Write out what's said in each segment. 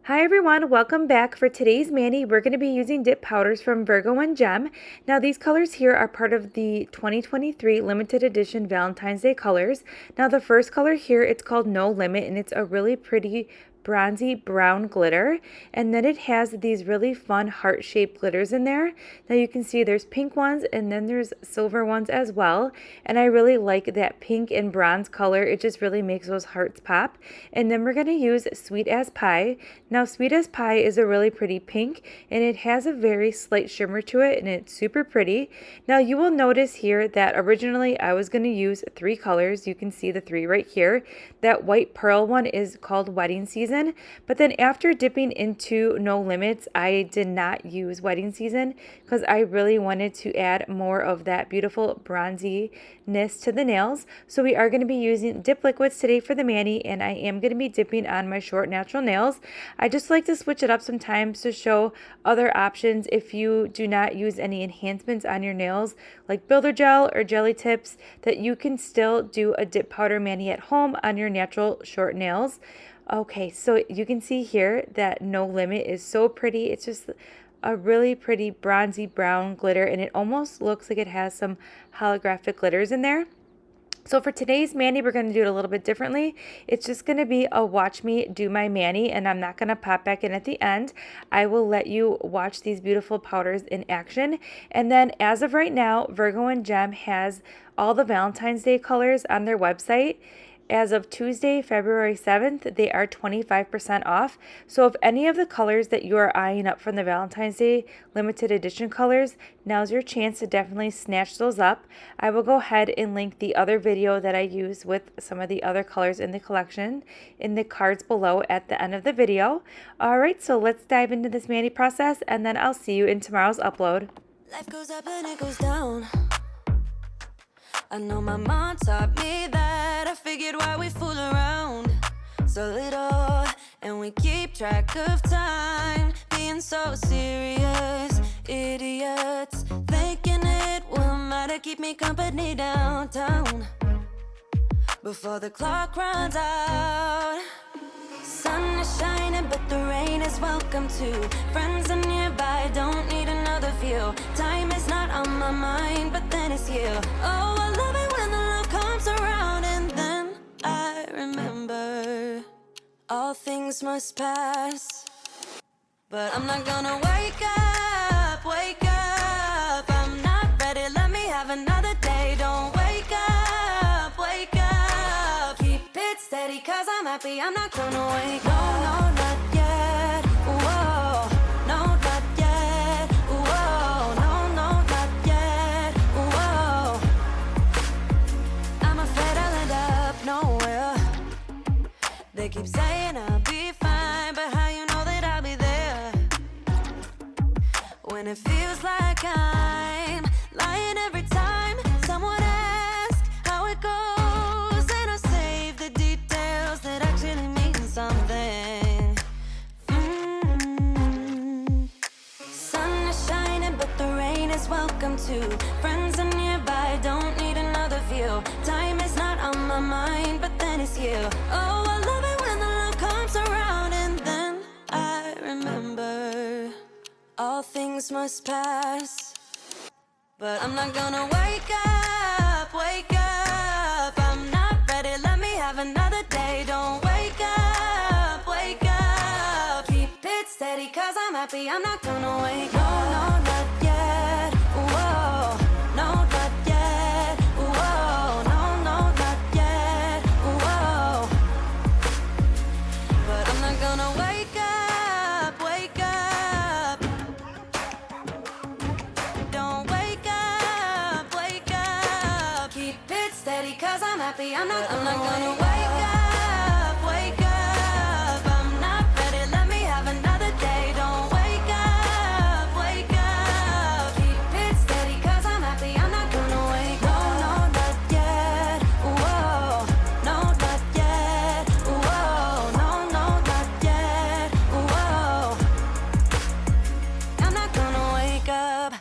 Hi everyone, welcome back. For today's mani, we're going to be using dip powders from Virgo Gem. Now these colors here are part of the 2023 limited edition Valentine's Day colors. Now the first color here, it's called No Limit, and it's a really pretty bronzy brown glitter, and then it has these really fun heart-shaped glitters in there. Now you can see there's pink ones and then there's silver ones as well, and I really like that pink and bronze color. It just really makes those hearts pop. And then we're going to use Sweet as Pie. Now Sweet as Pie is a really pretty pink, and it has a very slight shimmer to it, and it's super pretty. Now you will notice here that originally I was going to use 3 colors. You can see the 3 right here. That white pearl one is called Wedding Season. But then after dipping into No Limits, I did not use Wedding Season because I really wanted to add more of that beautiful bronziness to the nails. So we are going to be using dip liquids today for the mani, and I am going to be dipping on my short natural nails. I just like to switch it up sometimes to show other options if you do not use any enhancements on your nails like builder gel or jelly tips, that you can still do a dip powder mani at home on your natural short nails. Okay, so you can see here that No Limit is so pretty. It's just a really pretty bronzy brown glitter, and it almost looks like it has some holographic glitters in there. So for today's mani, we're going to do it a little bit differently. It's just going to be a watch me do my mani, and I'm not going to pop back in at the end. I will let you watch these beautiful powders in action. And then as of right now, Virgo Gem has all the Valentine's Day colors on their website. As of Tuesday, February 7th, they are 25% off. So if any of the colors that you are eyeing up from the Valentine's Day limited edition colors, now's your chance to definitely snatch those up. I will go ahead and link the other video that I use with some of the other colors in the collection in the cards below at the end of the video. All right, so let's dive into this mani process, and then I'll see you in tomorrow's upload. Life goes up and it goes down. I know my mom taught me that. I figured why we fool around so little, and we keep track of time, being so serious, idiots, thinking it will matter, keep me company downtown before the clock runs out. Sun is shining, but the rain is welcome too. Friends are nearby, don't need another view. Time is not on my mind, but then it's you. Oh, I love it when the love comes around, and then I remember all things must pass. But I'm not gonna wake up, wake up. I'm not ready, let me have another day. Don't wake up, wake up. Keep it steady, cause I'm happy, I'm not gonna wake up. No, not yet, whoa. No, not yet, whoa. No, not yet, whoa. I'm afraid I'll end up nowhere. They keep saying I'll be fine, but how you know that I'll be there when it feels like I'm lying every time someone asks how it goes, and I save the details that actually mean something. Sun is shining, but the rain is welcome too. Friends are nearby, don't need another view. Time is not on my mind, but then it's you. Oh, I love it when the love comes around, and then I remember all things must pass. But I'm not gonna wake up, wake up. I'm not ready, let me have another day. Don't wake up, wake up. Keep it steady, cause I'm happy, I'm not gonna wake up. No, not yet, whoa. No, not yet, whoa. No, not yet, whoa. But I'm not gonna wake up, wake up. Don't wake up, wake up. Keep it steady, cause I'm happy, I'm not gonna wake up, wake up. I'm not ready, let me have another day. Don't wake up, wake up. Keep it steady, cause I'm happy, I'm not gonna wake up. No, not yet, whoa. No, not yet, whoa. No, not yet, whoa. I'm not gonna wake up.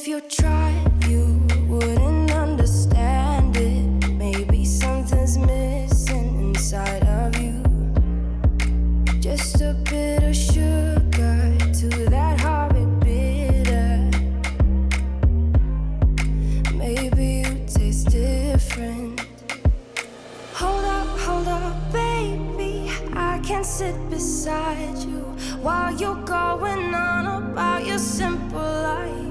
if you tried, you wouldn't understand it. Maybe something's missing inside of you. Just a bit of sugar to that horrid bitter. Maybe you taste different. Hold up, baby. I can't sit beside you while you're going on about your simple life.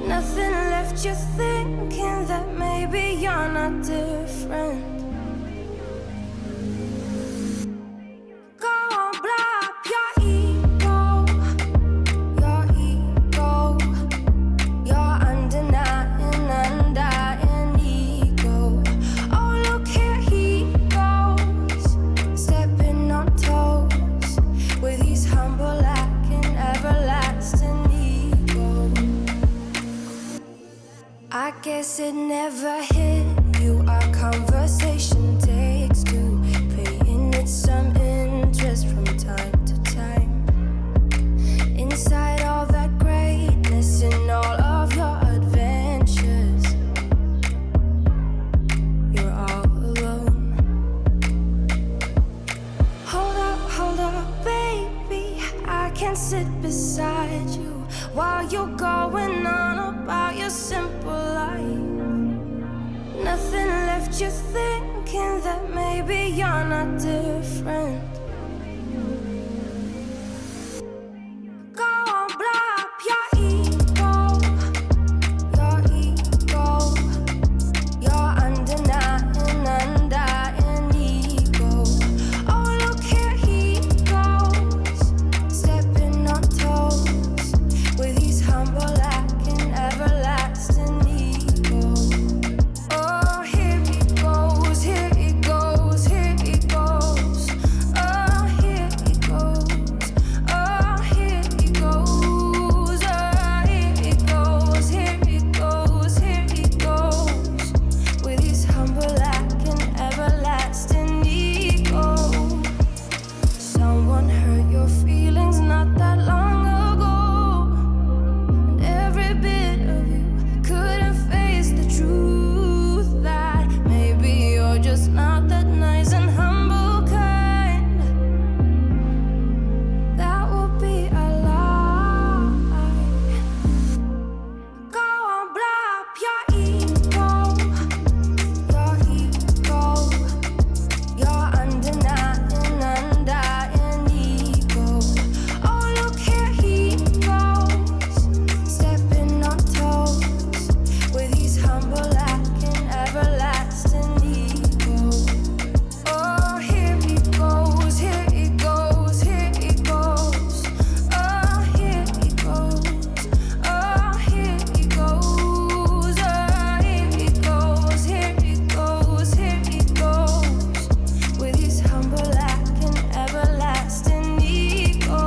Nothing left you thinking that maybe you're not different. Go on, blow up your ego, your undying ego. Oh, look here he goes, stepping on toes with his humble lacking everlasting ego. I guess it never hit you. Our conversation takes two, paying it some interest from time to time. Inside all that greatness and all of your adventures, you're all alone. Hold up, baby. I can't sit beside you while you're going on about your simple life. Nothing left you thinking that maybe you're not different. Go on, blow up your ego, your undying ego. Oh, look here he goes, stepping on toes with his humble lacking everlasting ego. Oh, here he goes, here he goes, here he goes. Oh, here he goes, oh, here he goes, oh, here he goes, here he goes, here he goes with his humble lacking everlasting ego. Someone hurt your feelings not that long ago, and every bit of you couldn't face the truth that maybe you're just not that nice and humble kind. That would be a lie. Go on, blow up your ego, your undying ego. Oh, look here he goes, stepping on toes with his humble lacking everlasting ego. Oh, here he goes, here he goes, here he goes. Oh, here he goes, oh, here he goes, oh, here he goes, here he goes, here he goes with his humble lacking everlasting ego.